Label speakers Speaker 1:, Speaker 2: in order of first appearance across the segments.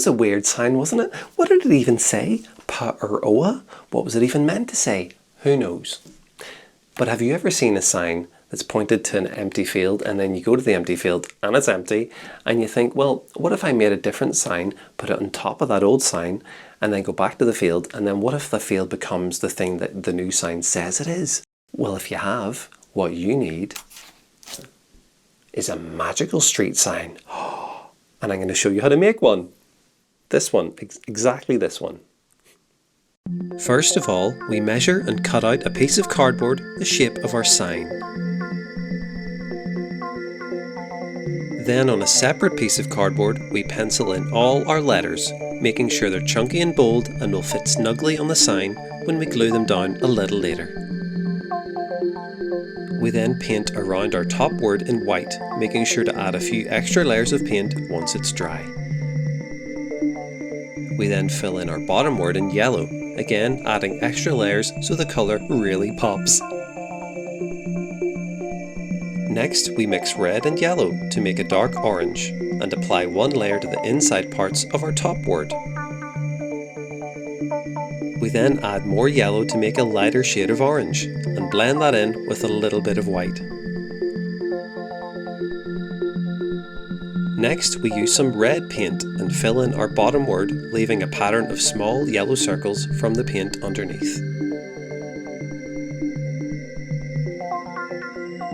Speaker 1: was a weird sign, wasn't it? What did it even say? Pa or oa? What was it even meant to say? Who knows? But have you ever seen a sign that's pointed to an empty field, and then you go to the empty field and it's empty, and you think, well, what if I made a different sign, put it on top of that old sign, and then go back to the field, and then what if the field becomes the thing that the new sign says it is? Well, if you have, what you need is a magical street sign. And I'm going to show you how to make one. This one, exactly this one. First of all, we measure and cut out a piece of cardboard the shape of our sign. Then on a separate piece of cardboard, we pencil in all our letters, making sure they're chunky and bold and will fit snugly on the sign when we glue them down a little later. We then paint around our top word in white, making sure to add a few extra layers of paint once it's dry. We then fill in our bottom word in yellow, again adding extra layers so the colour really pops. Next, we mix red and yellow to make a dark orange and apply one layer to the inside parts of our top word. We then add more yellow to make a lighter shade of orange and blend that in with a little bit of white. Next, we use some red paint and fill in our bottom word, leaving a pattern of small yellow circles from the paint underneath.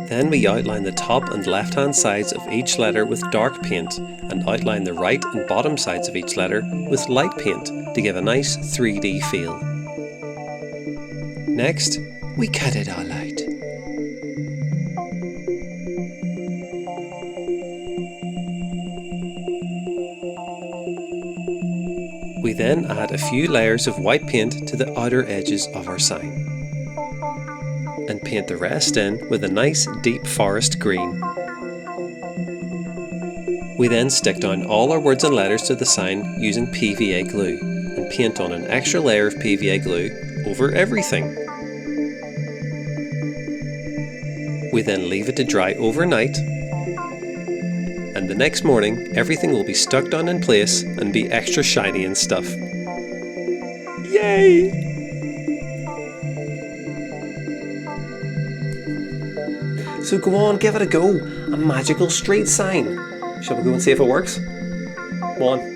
Speaker 1: Then we outline the top and left-hand sides of each letter with dark paint and outline the right and bottom sides of each letter with light paint to give a nice 3D feel. Next, we cut it all out. We then add a few layers of white paint to the outer edges of our sign and paint the rest in with a nice deep forest green. We then stick down all our words and letters to the sign using PVA glue and paint on an extra layer of PVA glue over everything. We then leave it to dry overnight, and the next morning everything will be stuck down in place and be extra shiny and stuff. Yay! So go on, give it a go. A magical street sign. Shall we go and see if it works? Come on.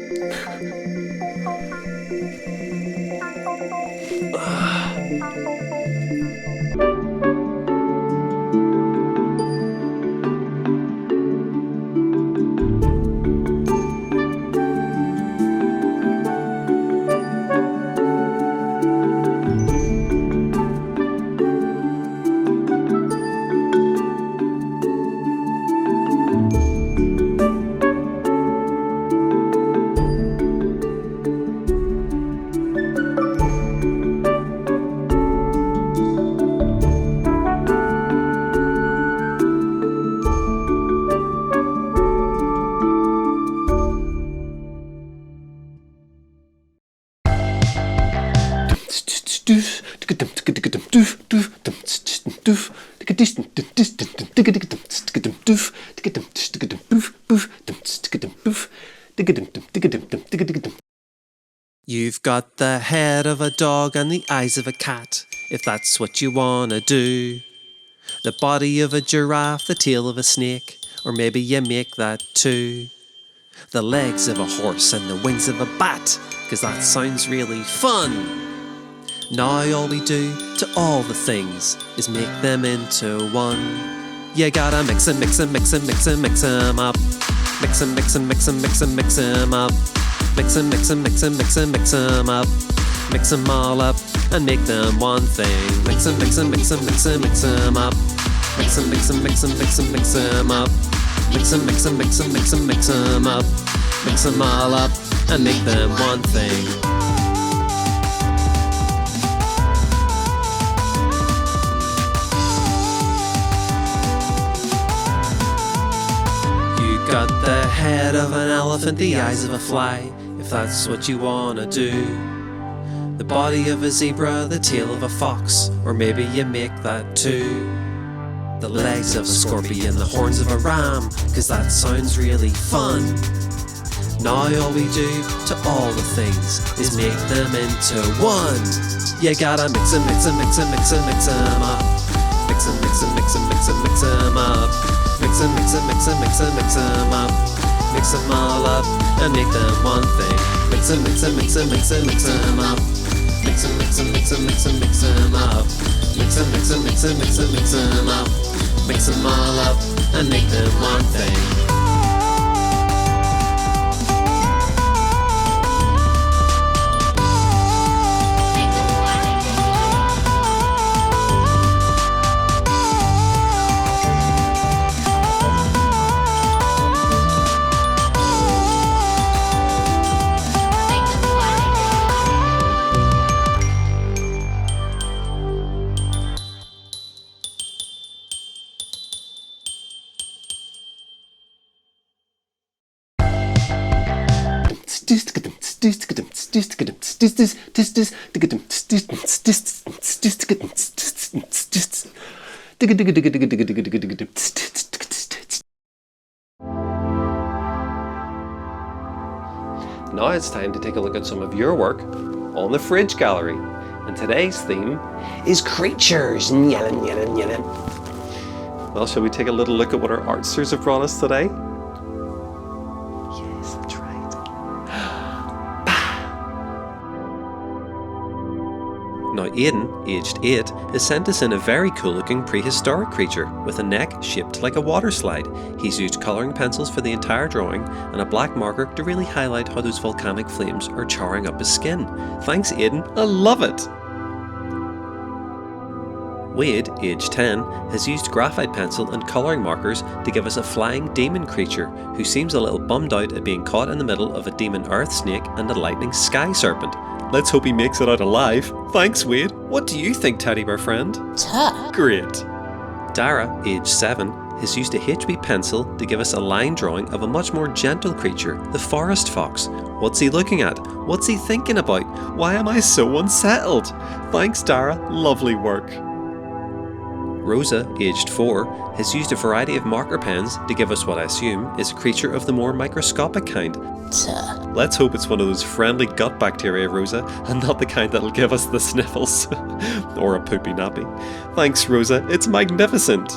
Speaker 1: You've got the head of a dog and the eyes of a cat, if that's what you wanna do. The body of a giraffe, the tail of a snake, or maybe you make that too. The legs of a horse and the wings of a bat, 'cause that sounds really fun. Now all we do to all the things is make them into one. You gotta mix 'em, mix 'em, mix 'em, mix 'em, mix 'em up. Mix 'em, mix 'em, mix 'em, mix 'em, mix 'em up. Mix 'em, mix 'em, mix 'em, mix 'em, mix 'em up. Mix 'em all up and make them one thing. Mix 'em, mix 'em, mix 'em, mix 'em, mix 'em up. Mix 'em, mix 'em, mix 'em, mix 'em, mix 'em up. Mix 'em, mix 'em, mix 'em, mix 'em, mix 'em up. Mix 'em all up and make them one thing. Got the head of an elephant, the eyes of a fly, if that's what you wanna do. The body of a zebra, the tail of a fox, or maybe you make that too. The legs of a scorpion, the horns of a ram, 'cause that sounds really fun. Now all we do to all the things is make them into one. You gotta mix 'em, mix 'em, mix 'em, mix 'em, mix 'em up. Mix 'em, mix 'em, mix 'em, mix 'em, mix 'em up. Mix 'em, mix 'em, mix 'em, mix 'em, mix 'em up. Mix 'em all up and make them one thing. Mix 'em, mix 'em, mix 'em, mix 'em, mix 'em up. Mix 'em, mix 'em, mix 'em, mix 'em, mix 'em up. Mix 'em, mix 'em, mix 'em, mix 'em, mix 'em up. Mix 'em all up and make them one thing. Now it's time to take a look at some of your work on the Fridge Gallery. And today's theme is creatures. Well, shall we take a little look at what our artsters have brought us today? Yes, that's right. Now Aidan, aged 8, has sent us in a very cool looking prehistoric creature with a neck shaped like a water slide. He's used colouring pencils for the entire drawing and a black marker to really highlight how those volcanic flames are charring up his skin. Thanks Aidan, I love it! Wade, aged 10, has used graphite pencil and colouring markers to give us a flying demon creature who seems a little bummed out at being caught in the middle of a demon earth snake and a lightning sky serpent. Let's hope he makes it out alive. Thanks Wade. What do you think, teddy bear friend? Great. Dara, aged 7, has used a HB pencil to give us a line drawing of a much more gentle creature, the forest fox. What's he looking at? What's he thinking about? Why am I so unsettled? Thanks Dara, lovely work. Rosa, aged 4, has used a variety of marker pens to give us what I assume is a creature of the more microscopic kind. Let's hope it's one of those friendly gut bacteria, Rosa, and not the kind that'll give us the sniffles. Or a poopy nappy. Thanks, Rosa, it's magnificent!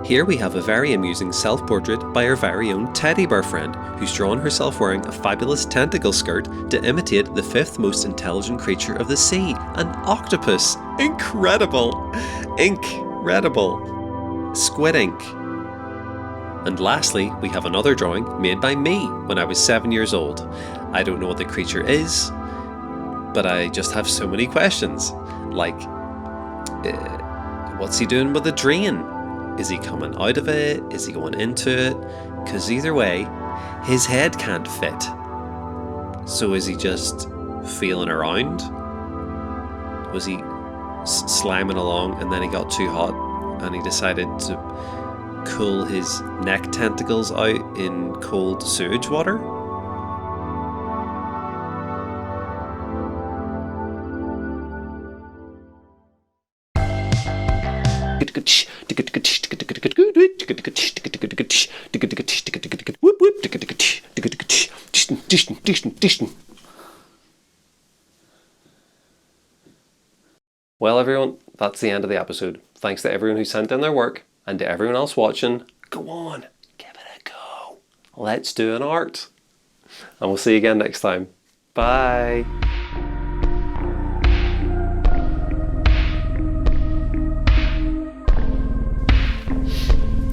Speaker 1: Here we have a very amusing self-portrait by our very own teddy bear friend, who's drawn herself wearing a fabulous tentacle skirt to imitate the 5th most intelligent creature of the sea, an octopus! Incredible! Incredible! Squid ink. And lastly, we have another drawing made by me when I was 7 years old. I don't know what the creature is, but I just have so many questions. Like, what's he doing with the drain? Is he coming out of it? Is he going into it? Because either way, his head can't fit. So is he just feeling around? Was he sliming along and then he got too hot and he decided to cool his neck tentacles out in cold sewage water? Well everyone, that's the end of the episode. Thanks to everyone who sent in their work, and to everyone else watching, go on, give it a go. Let's do an art. And we'll see you again next time. Bye.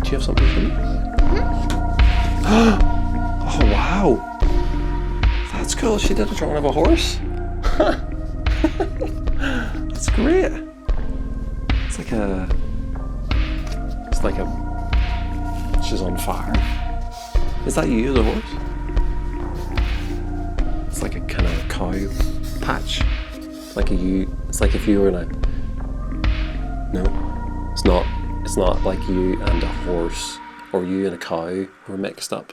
Speaker 1: Do you have something for me? Oh wow. That's cool. She did a drawing of a horse. That's great. It's like a she's on fire. Is that you, the horse? It's like a kind of cow patch. It's like if you were in a... No, it's not like you and a horse or you and a cow were mixed up.